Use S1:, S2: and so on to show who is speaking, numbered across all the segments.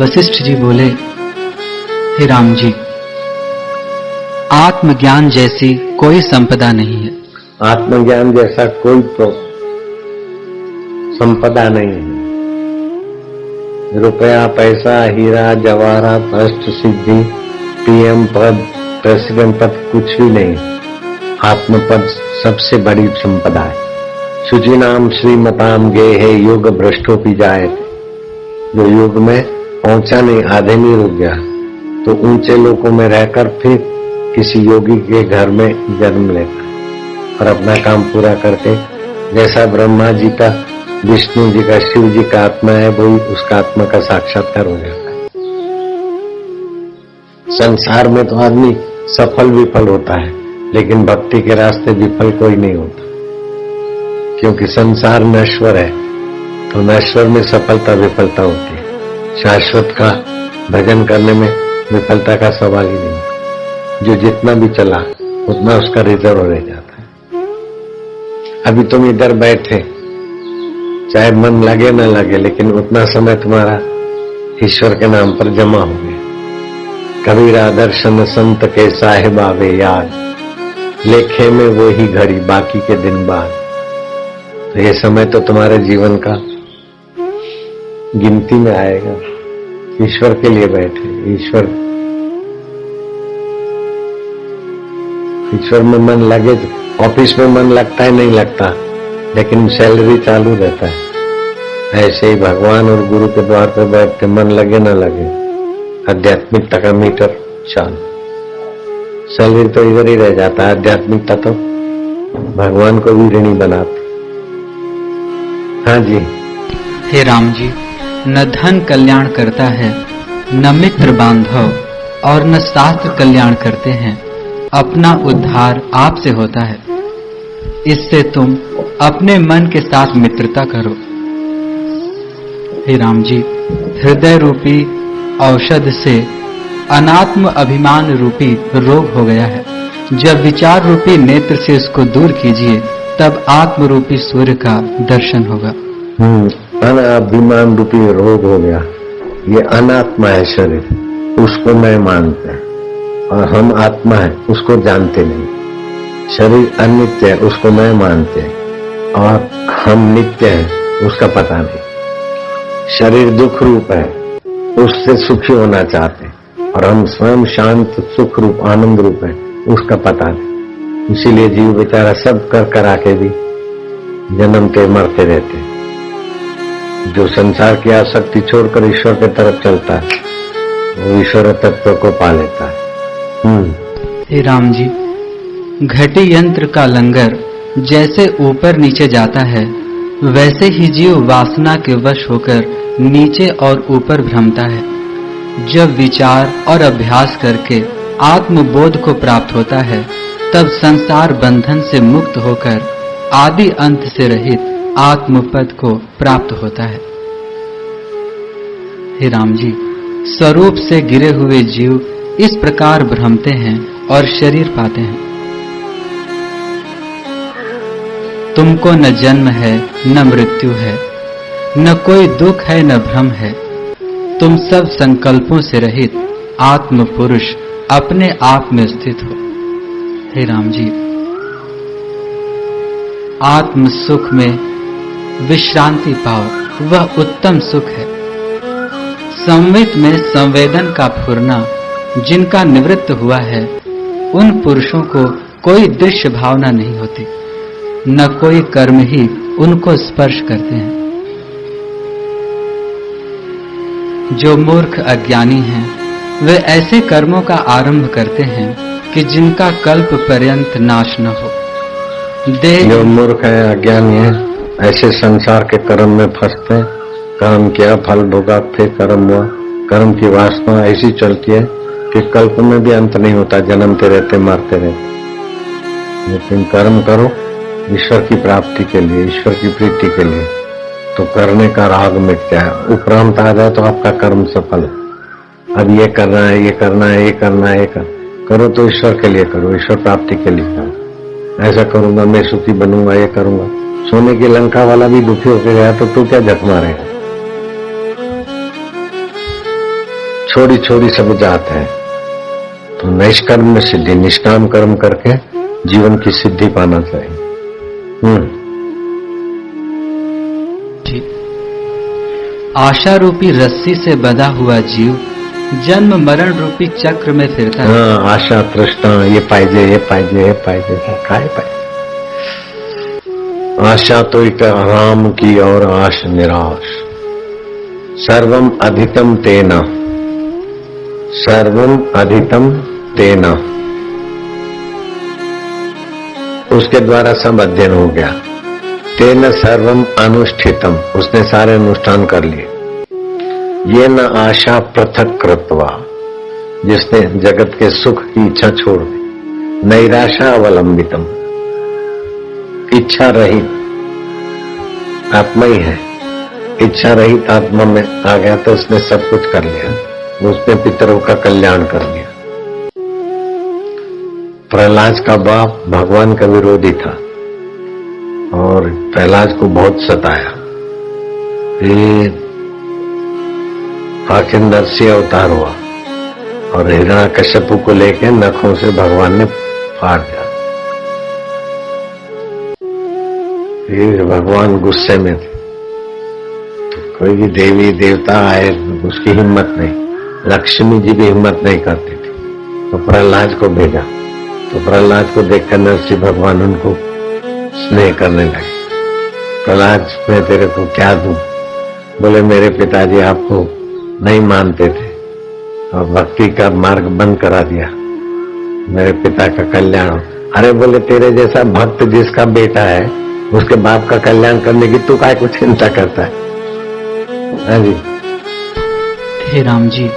S1: वशिष्ठ जी बोले, हे राम जी, आत्मज्ञान जैसी कोई संपदा नहीं है।
S2: आत्मज्ञान जैसा कोई तो संपदा नहीं है। रुपया, पैसा, हीरा जवाहरात, अष्ट सिद्धि, पीएम पद, प्रेसिडेंट पद कुछ भी नहीं। आत्मपद सबसे बड़ी संपदा है। शुचिनाम श्रीमताम गे है योग भ्रष्टोपि जाए। जो योग में पहुंचा नहीं, आधे में रुक गया, तो ऊंचे लोकों में रहकर फिर किसी योगी के घर में जन्म लेता है और अपना काम पूरा करके, जैसा ब्रह्मा जी का, विष्णु जी का, शिव जी का आत्मा है, वही उसका आत्मा का साक्षात्कार हो जाता है। संसार में तो आदमी सफल विफल होता है, लेकिन भक्ति के रास्ते विफल कोई नहीं होता, क्योंकि संसार नश्वर है, तो नश्वर में सफलता विफलता होती है। शाश्वत का भजन करने में विफलता का सवाल ही नहीं। जो जितना भी चला उतना उसका रिजर्व रह जाता है। अभी तुम इधर बैठे, चाहे मन लगे न लगे, लेकिन उतना समय तुम्हारा ईश्वर के नाम पर जमा हो गया। कबीरा दर्शन संत के साहिब आवे याद, लेखे में वो ही घड़ी बाकी के दिन बाद। तो ये समय तो तुम्हारे जीवन का गिनती में आएगा। ईश्वर के लिए बैठे, ईश्वर में मन लगे। ऑफिस में मन लगता है नहीं लगता, लेकिन सैलरी चालू रहता है। ऐसे ही भगवान और गुरु के द्वार पर बैठ के मन लगे ना लगे, आध्यात्मिकता का मीटर चालू। सैलरी तो इधर ही रह जाता है, आध्यात्मिकता तो भगवान को भी ऋणी बनाता। हाँ जी।
S1: हे राम जी, न धन कल्याण करता है, न मित्र बांधव, और न शास्त्र कल्याण करते हैं। अपना उद्धार आपसे होता है। इससे तुम अपने मन के साथ मित्रता करो। हे राम जी, हृदय रूपी औषध से अनात्म अभिमान रूपी रोग हो गया है। जब विचार रूपी नेत्र से उसको दूर कीजिए, तब आत्म रूपी सूर्य का दर्शन होगा।
S2: अनाभिमान रूपी रोग हो गया। ये अनात्मा है शरीर, उसको मैं मानते हैं, और हम आत्मा है उसको जानते नहीं। शरीर अनित्य है, उसको मैं मानते हैं, और हम नित्य हैं उसका पता नहीं। शरीर दुख रूप है, उससे सुखी होना चाहते हैं, और हम स्वयं शांत सुख रूप आनंद रूप है, उसका पता नहीं। इसीलिए जीव बेचारा सब कर करा के भी जन्मते मरते रहते हैं। जो संसार की आसक्ति छोड़कर ईश्वर की तरफ चलता है, वो ईश्वर तत्व को पा लेता है।
S1: हे राम जी, घटी यंत्र का लंगर जैसे ऊपर नीचे जाता है, वैसे ही जीव वासना के वश होकर नीचे और ऊपर भ्रमता है। जब विचार और अभ्यास करके आत्मबोध को प्राप्त होता है, तब संसार बंधन से मुक्त होकर आदि अंत से रहित आत्मपद को प्राप्त होता है। हे राम जी, स्वरूप से गिरे हुए जीव इस प्रकार भ्रमते हैं और शरीर पाते हैं। तुमको न जन्म है न मृत्यु है, न कोई दुख है न भ्रम है। तुम सब संकल्पों से रहित आत्म पुरुष अपने आप में स्थित हो। हे राम जी, आत्म सुख में विश्रांति पाओ, वह उत्तम सुख है। संवित में संवेदन का फुरना जिनका निवृत्त हुआ है, उन पुरुषों को कोई दृश्य भावना नहीं होती, न कोई कर्म ही उनको स्पर्श करते हैं। जो मूर्ख अज्ञानी हैं, वे ऐसे कर्मों का आरंभ करते हैं कि जिनका कल्प पर्यंत नाश न हो।
S2: जो मूर्ख है, अज्ञानी है, ऐसे संसार के कर्म में फंसते हैं। कर्म किया, फल भोगा, फिर कर्म हुआ। कर्म की वासना ऐसी चलती है कि कल्प में भी अंत नहीं होता, जन्मते रहते मरते रहते। लेकिन कर्म करो ईश्वर की प्राप्ति के लिए, ईश्वर की प्रीति के लिए, तो करने का राग मिट जाए। उपरांत आ जाए तो आपका कर्म सफल है। अब ये करना है, ये करना है, ये करना है, ये करो तो ईश्वर के लिए करो, ईश्वर प्राप्ति के लिए करो। ऐसा करूंगा मैं सुखी बनूंगा, ये करूंगा। सोने की लंका वाला भी दुखी होकर गया तो तू क्या झक मारेगा? छोड़ी छोड़ी सब जात है। तो निष्कर्म में सिद्धि, निष्काम कर्म करके जीवन की सिद्धि पाना चाहिए।
S1: आशा रूपी रस्सी से बंधा हुआ जीव जन्म मरण रूपी चक्र में फिरता है।
S2: हाँ, आशा तृष्णा, ये पाहिजे, ये पाहिजे, ये पाहिजे, काय पाहिजे। आशा तो एक राम की और आश निराश। सर्वम अधितम तेना, सर्वम अधितम तेना, उसके द्वारा सब अध्ययन हो गया। तेन सर्वम अनुष्ठितम, उसने सारे अनुष्ठान कर लिए। ये न आशा पृथक कृत्वा, जिसने जगत के सुख की इच्छा छोड़ दी। नैराशा अवलंबितम, इच्छा रहित आत्मा ही है। इच्छा रहित आत्मा में आ गया तो उसने सब कुछ कर लिया। उसने पितरों का कल्याण कर लिया। प्रहलाद का बाप भगवान का विरोधी था और प्रहलाद को बहुत सताया। फिर आखिर नरसिंह अवतार हुआ और हिरण्यकश्यप को लेकर नखों से भगवान ने फाड़ दिया। फिर भगवान गुस्से में थे, तो कोई भी देवी देवता आए उसकी हिम्मत नहीं। लक्ष्मी जी भी हिम्मत नहीं करती थी, तो प्रहलाद को भेजा। तो प्रहलाद को देखकर नरसिंह भगवान उनको स्नेह करने लगे। प्रहलाद, मैं तेरे को क्या दूं? बोले, मेरे पिताजी आपको नहीं मानते थे और भक्ति का मार्ग बंद करा दिया, मेरे पिता का कल्याण हो। अरे बोले, तेरे जैसा भक्त जिसका बेटा है उसके बाप का कल्याण करने की तू काय को चिंता करता है? हाँ जी।
S1: हे राम जी,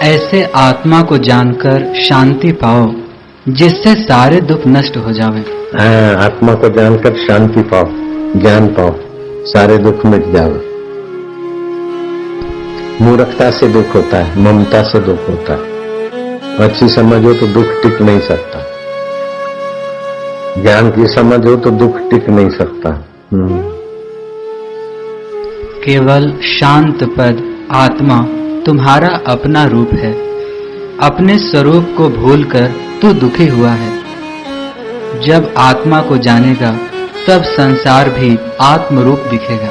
S1: ऐसे आत्मा को जानकर शांति पाओ जिससे सारे दुख नष्ट हो जावे।
S2: हाँ, आत्मा को जानकर शांति पाओ, ज्ञान पाओ, सारे दुख मिट जावे। मूर्खता से दुख होता है, ममता से दुख होता है। अच्छी समझ हो तो दुख टिक नहीं सकता। ज्ञान की समझ हो तो दुख टिक नहीं सकता।
S1: केवल शांत पद आत्मा तुम्हारा अपना रूप है। अपने स्वरूप को भूलकर तू दुखी हुआ है। जब आत्मा को जानेगा तब संसार भी आत्मरूप दिखेगा।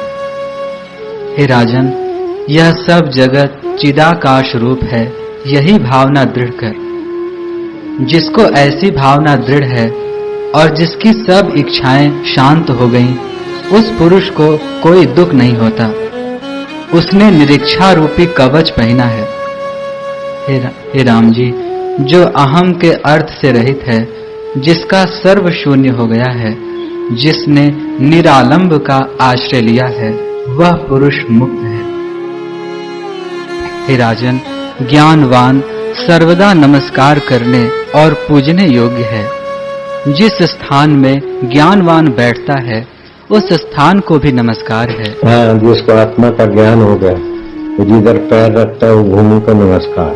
S1: हे राजन, यह सब जगत चिदाकाश रूप है, यही भावना दृढ़ कर। जिसको ऐसी भावना दृढ़ है और जिसकी सब इच्छाएं शांत हो गईं, उस पुरुष को कोई दुख नहीं होता। उसने निरीक्षा रूपी कवच पहना है। हे राम जी, जो अहम के अर्थ से रहित है, जिसका सर्व शून्य हो गया है, जिसने निरालंब का आश्रय लिया है, वह पुरुष मुक्त है। हे राजन, ज्ञानवान सर्वदा नमस्कार करने और पूजने योग्य है। जिस स्थान में ज्ञानवान बैठता है उस स्थान को भी नमस्कार है।
S2: हाँ, जिसको आत्मा का ज्ञान हो गया, जिधर पैर रखता है वो भूमि को नमस्कार,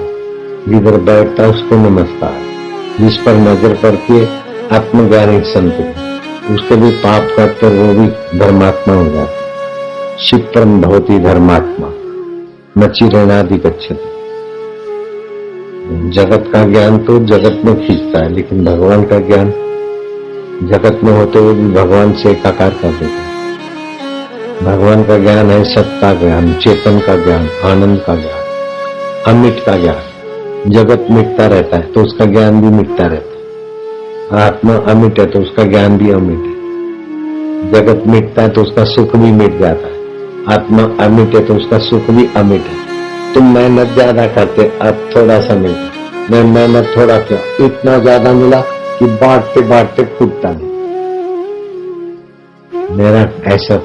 S2: जिधर बैठता है उसको नमस्कार। जिस पर नजर पड़ती है आत्मज्ञानी संत, उसके भी पाप करते वो भी धर्मात्मा हो जाता। क्षिप्रम भवति धर्मात्मा न चिरेणादि गच्छति। जगत का ज्ञान तो जगत में खींचता है, लेकिन भगवान का ज्ञान जगत में होते हुए भी भगवान से एकाकार कर देता है। भगवान का ज्ञान है सत्ता ज्ञान, चेतन का ज्ञान, आनंद का ज्ञान, अमिट का ज्ञान। जगत मिटता रहता है तो उसका ज्ञान भी मिटता रहता है। आत्मा अमिट है तो उसका ज्ञान भी अमिट है। जगत मिटता है तो उसका सुख भी मिट जाता है। आत्मा अमिट है तो उसका सुख भी अमिट है। तुम मेहनत ज्यादा करते, अब थोड़ा सा मिलता। मैं मेहनत थोड़ा किया, इतना ज्यादा मिला कि बांटते बांटते फूटता नहीं। मेरा ऐसा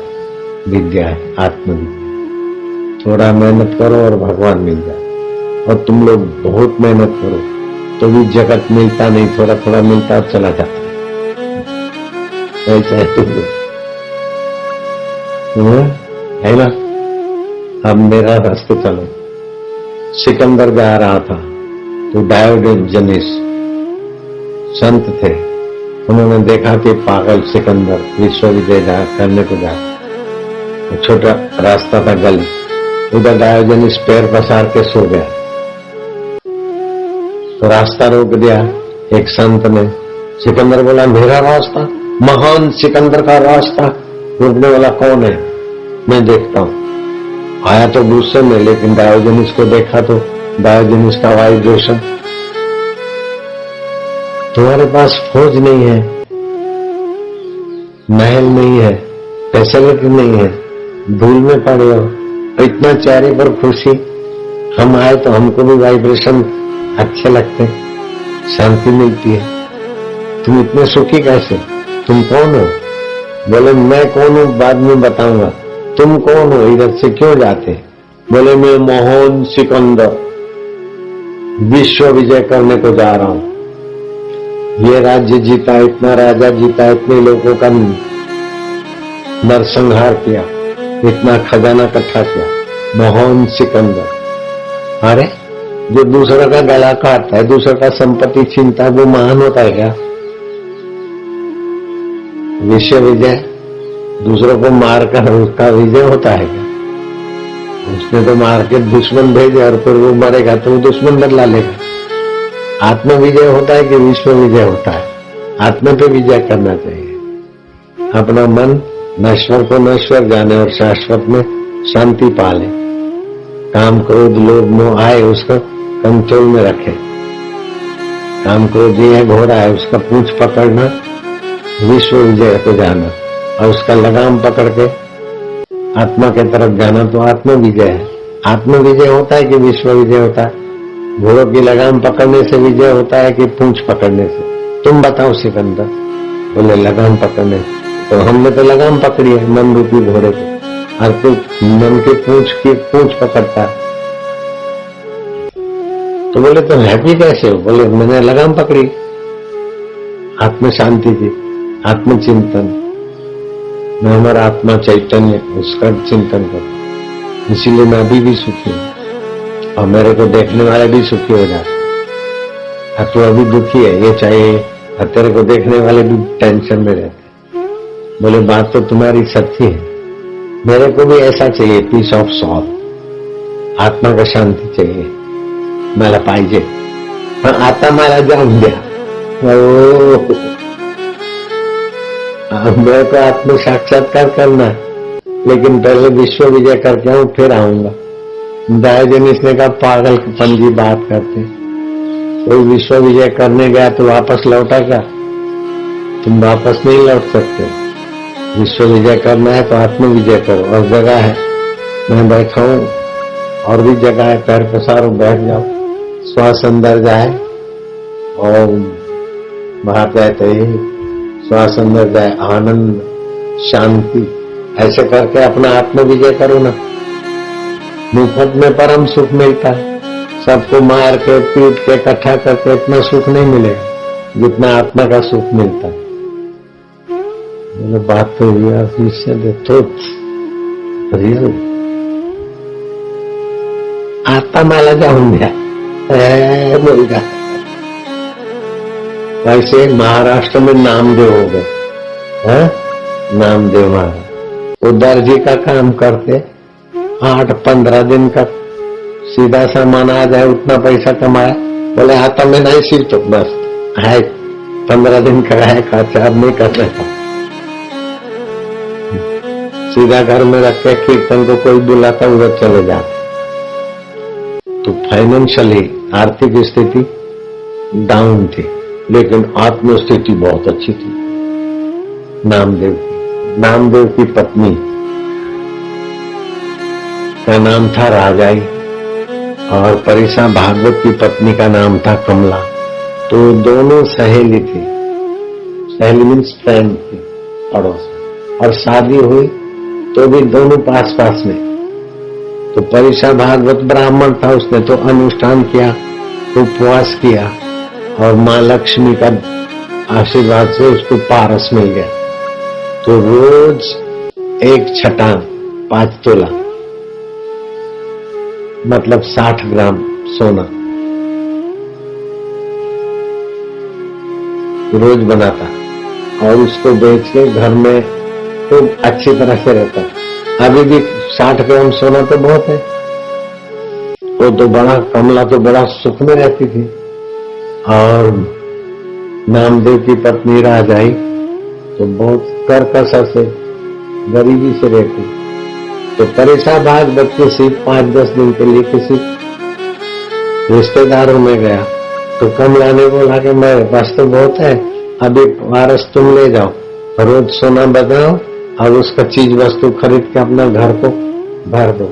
S2: विद्या है, आत्मविद्या। थोड़ा मेहनत करो और भगवान मिल जाए। और तुम लोग बहुत मेहनत करो तो भी जगत मिलता नहीं, थोड़ा थोड़ा मिलता और चला जाता है। ऐसा है तुम है ना। अब मेरा रास्ते चलो। सिकंदर जा रहा था तो डायोजनीस संत थे, उन्होंने देखा कि पागल सिकंदर विश्वविद्यालय करने को जा, छोटा रास्ता था गली, उधर डायोजनीस पैर पसार के सो गया। तो रास्ता रोक दिया एक संत ने। सिकंदर बोला मेरा रास्ता, महान सिकंदर का रास्ता। रोकने वाला कौन है? मैं देखता हूं। आया तो गुस्से में, लेकिन डायोजनीस को देखा तो डायोजनीस का वाइब्रेशन, तुम्हारे पास फौज नहीं है, महल नहीं है, फैसिलिटी नहीं है, धूल में पड़े हो, इतना चेहरे पर खुशी। हम आए तो हमको भी वाइब्रेशन अच्छे लगते, शांति मिलती है। तुम इतने सुखी कैसे? तुम कौन हो? बोले मैं कौन हूं बाद में बताऊंगा। तुम कौन हो? इधर से क्यों जाते? बोले मैं महान सिकंदर विश्व विजय करने को जा रहा हूं। ये राज्य जीता, इतना राजा जीता, इतने लोगों का नरसंहार किया, इतना खजाना इकट्ठा किया, महान सिकंदर। अरे जो दूसरा का गला काटता है, दूसरा का संपत्ति छीनता है, वो महान होता है क्या? विश्व विजय दूसरों को मारकर उसका विजय होता है क्या? उसने तो मार के दुश्मन भेजे और फिर वो मरेगा तो वो दुश्मन बदला लेगा। आत्म विजय होता है कि विश्व विजय होता है? आत्मा पे विजय करना चाहिए। अपना मन नश्वर को नश्वर जाने और शाश्वत में शांति पाले। काम क्रोध लोभ मोह आए उसको कंट्रोल में रखे। काम क्रोध ये घोड़ा है, उसका पूंछ पकड़ना विश्व विजय को जाना, और उसका लगाम पकड़ के आत्मा के तरफ जाना तो आत्म विजय है। आत्म विजय होता है कि विश्व विजय होता है? घोड़ों की लगाम पकड़ने से विजय होता है कि पूंछ पकड़ने से? तुम बताओ सिकंदर। बोले लगाम पकड़ने। तो हमने तो लगाम पकड़ी है मन रूपी घोड़े को, और तू मन की पूंछ पकड़ता है। तो बोले तो हैप्पी कैसे हो? बोले मैंने लगाम पकड़ी, आत्म शांति की, आत्मचिंतन। मैं हमारा आत्मा चैतन्य, उसका चिंतन करता, इसीलिए मैं अभी भी सुखी हूं और मेरे को देखने वाले भी सुखी हो जाते। तू अभी दुखी है ये चाहिए, और तेरे को देखने वाले भी टेंशन में रहते। बोले बात तो तुम्हारी सच्ची है, मेरे को भी ऐसा चाहिए, पीस ऑफ सॉल, आत्मा का शांती चाहिए मला पाहिजे, पण आता मला जाऊन द्या। मेरे को आत्म साक्षात्कार करना है, लेकिन पहले विश्व विजय करके आऊं फिर आऊंगा। डायोजनीस ने कहा पागल पंजी बात करते, कोई विश्व विजय करने गया तो वापस लौटा क्या? तुम वापस नहीं लौट सकते। विश्व विजय करना है तो आत्म विजय करो। और जगह है, मैं बैठा हूं और भी जगह है, पैर पसारो बैठ जाओ, श्वास अंदर जाए और बाहर रहते ही श्वास अंदर जाए, आनंद शांति, ऐसे करके अपना आत्म विजय करो ना। मुफ्त में परम सुख मिलता है, सबको मार के पीट के इकट्ठा करके इतना सुख नहीं मिलेगा जितना आत्मा का सुख मिलता है। बात तो रियल आता मला जाऊन द्या मुलगा। वैसे महाराष्ट्र में नामदेव हो गए, नामदेव महाराज वो दर्जी का काम करते, 8-15 दिन का सीधा सामान आ जाए, उतना पैसा कमाया। बोले आता मैं नहीं सीखता, बस है 15 दिन का है खर्चा, अब नहीं करना था। सीधा घर में रख के कीर्तन को कोई बुलाता उधर चले जाते। तो फाइनेंशियली आर्थिक स्थिति डाउन थी, लेकिन आत्म स्थिति बहुत अच्छी थी। नामदेव की पत्नी का नाम था राजाई और परिसा भागवत की पत्नी का नाम था कमला। तो दोनों सहेली थी, सहेली मीन्स फ्रेंड थी, पड़ोस। और शादी हुई तो भी दोनों पास पास में। तो परिसा भागवत ब्राह्मण था, उसने तो अनुष्ठान किया, उपवास किया और माँ लक्ष्मी का आशीर्वाद से उसको पारस मिल गया। तो रोज एक छटांग 5 तोला मतलब 60 ग्राम सोना रोज बनाता और उसको बेच के घर में खूब अच्छी तरह से रहता। अभी भी 60 ग्राम सोना तो बहुत है। वो तो बड़ा, कमला तो बड़ा सुख में रहती थी, और नामदेव की पत्नी राज आई तो बहुत कर्कश से गरीबी से रहती, तो परेशान भाग बच्चे से 5-10 दिन के लिए किसी रिश्तेदारों में गया तो कमला ने बोला कि मेरे पास तो बहुत है, अभी वारस तुम ले जाओ, रोज सोना बनाओ और उसका चीज वस्तु खरीद के अपना घर को भर दो।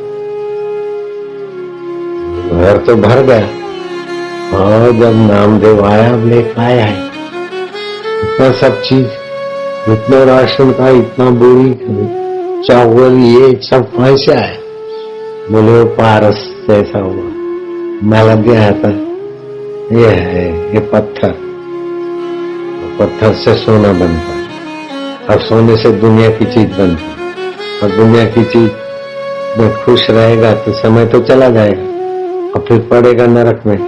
S2: घर तो भर गया और जब नामदेव आया अब लेकर आया है इतना सब चीज, इतना राशन का, इतना बोरी चावल, ये सब कैसे आया? बोले वो पारस से ऐसा हुआ, माला दिया था, ये है ये पत्थर, पत्थर से सोना बनता है, अब सोने से दुनिया की चीज बनती है, और दुनिया की चीज में खुश रहेगा तो समय तो चला जाएगा और फिर पड़ेगा नरक में।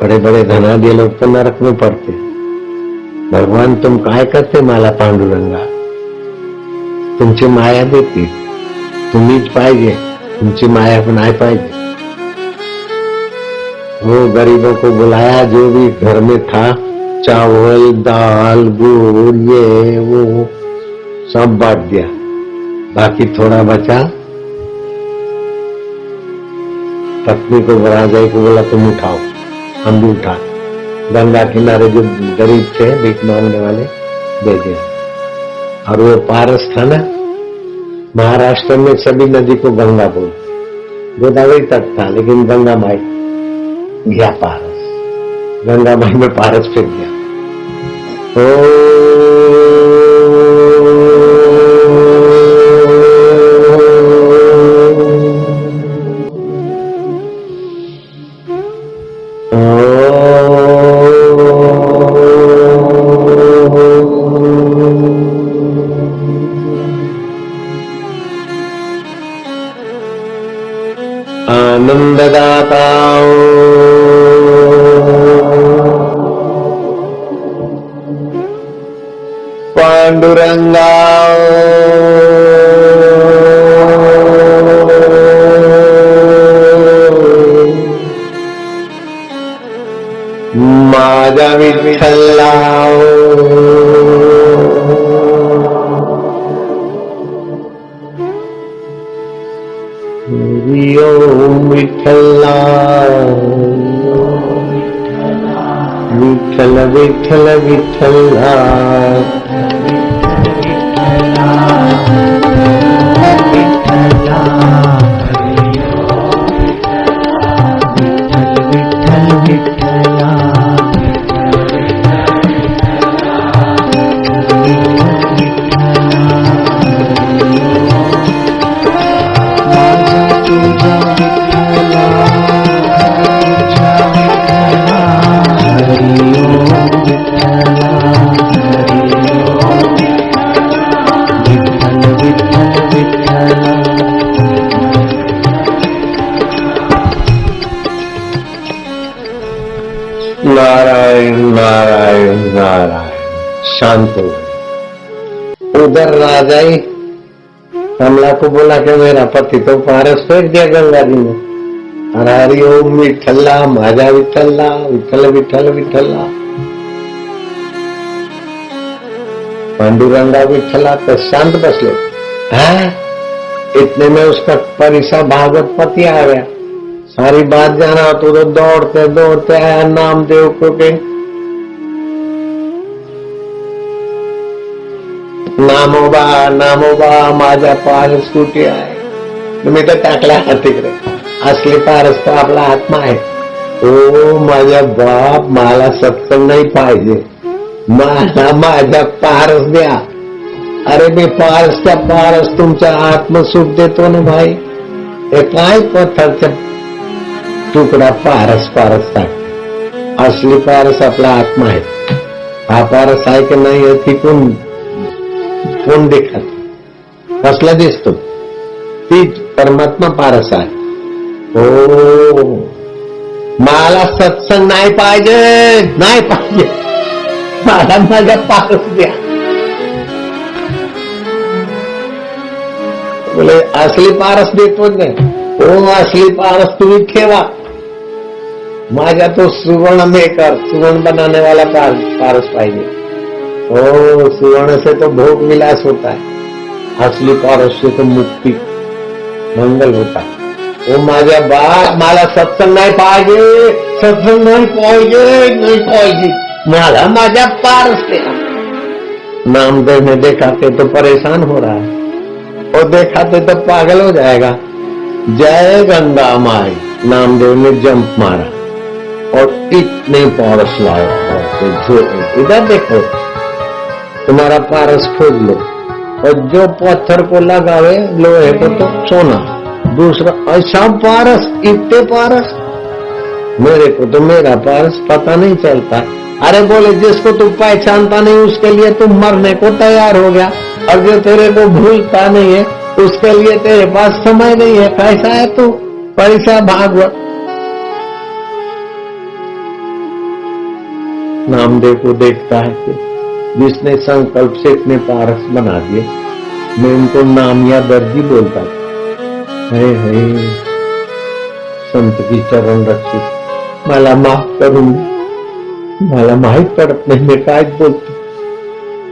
S2: बड़े बड़े धनाढ्य लोग तो नरक में पड़ते। भगवान तुम काय करते माला पांडुरंगा, तुमची माया देती, तुम्हीच पाहिजे, तुमची माया पण नाही पाहिजे। वो गरीबों को बुलाया, जो भी घर में था, चावल दाल गुड़ ये वो सब बांट दिया, बाकी थोड़ा बचा पत्नी को राजा को बोला तुम उठाओ, हम भी उठा, गंगा किनारे जो गरीब थे भीख मांगने वाले दे दिया। और वो पारस था ना, महाराष्ट्र में सभी नदी को गंगा बोलते, गोदावरी तक था लेकिन गंगा माई गया पारस, गंगा माई में पारस फिर गया। आनंददाता पांडुरंगा माझा विठ्ठला ओम विठ्ठला विठ्ठल विठ्ठल विठ्ठला नारायण नारायण नारायण। शांत हो गए। उधर राजाई कमला को बोला कि मेरा पति तो पारस फेंक दिया गंगा जी में, हरि ओम विठ्ठला माझा विठ्ठला विठ्ठल विठ्ठल विठ्ठला पांडुरंगा विठ्ठला। तो शांत बसले हैं। इतने में उसका परिसा भागवत पति आ गया। सारी बात जाना तो दौड़ते दौड़ते आया नामदेव को के नामोबा माझा पारस कुठे आहे। तुम्ही तर टाकला हात तिकडे। असली पारस तर आपला आत्मा आहे। ओ माझा बाप मला सत्संग नाही पाहिजे, मला माझा पारस द्या। अरे मी पारसचा पारस तुमच्या आत्मसुख देतो ना भाई। हे काय पत्थरचा तुकडा पारस पारस आहे। असली पारस आपला आत्मा आहे। हा पारस आहे की नाही याची कोण देखत कसला दिसतो ती परमात्मा पारस आहे। ओ मला सत्संग नाही पाहिजे, नाही पाहिजे, मला माझा पारस द्या। बोले असली पारस देतो नाही। ओ असली पारस तुम्ही ठेवा, माझा तो सुवर्ण मेकर, सुवर्ण बनाने वाला पारस पाहिजे। ओ सुवर्ण से तो भोग विलास होता है, असली पारस से तो मुक्ती मंगल होता है। ओ माझ्या बाप मला सत्संग नाही पाहिजे, सत्संग नाही पाहिजे, नाही पाहिजे, मला माझ्या पारस पे नामदेव में देखाते तो परेशान हो रहा है, और देखाते तो पागल हो जाएगा। जय गंगा माई, नामदेव ने जंप मारा और इतने पारस लाए। इधर देखो, तुम्हारा पारस खोज लो, और जो पत्थर को लगावे लोहे को तो सोना, दूसरा ऐसा पारस, इतने पारस। मेरे को तो मेरा पारस पता नहीं चलता। अरे बोले जिसको तू पहचानता नहीं उसके लिए तू मरने को तैयार हो गया, और जो तेरे को भूलता नहीं है उसके लिए तेरे पास समय नहीं है। कैसा है तू? पैसा भागवत। नामदेव को देखता है कि जिसने संकल्प से इतने पारस बना दिए, मैं उनको नाम या दर्जी बोलता था। हे संत की चरण रक्षित, मला माफ करून, मला माहित पडत नाही मी काय बोलतो,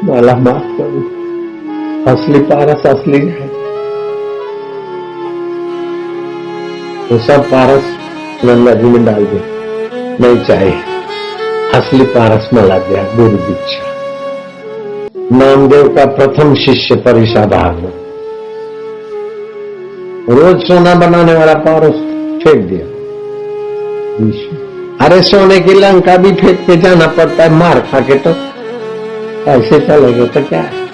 S2: मला माफ करू। असली पारस असली है तो सब पारस गंगा जी में डाल दे, नहीं चाहिए। असली पारस मला दिया गुरु दीक्षा। नामदेव का प्रथम शिष्य परीक्षा भागवत, रोज सोना बनाने वाला पारस फेंक दिया। अरे सोने की लंका भी फेंक के जाना पड़ता है, मार खा के तो ऐसे चलेगा तो क्या है।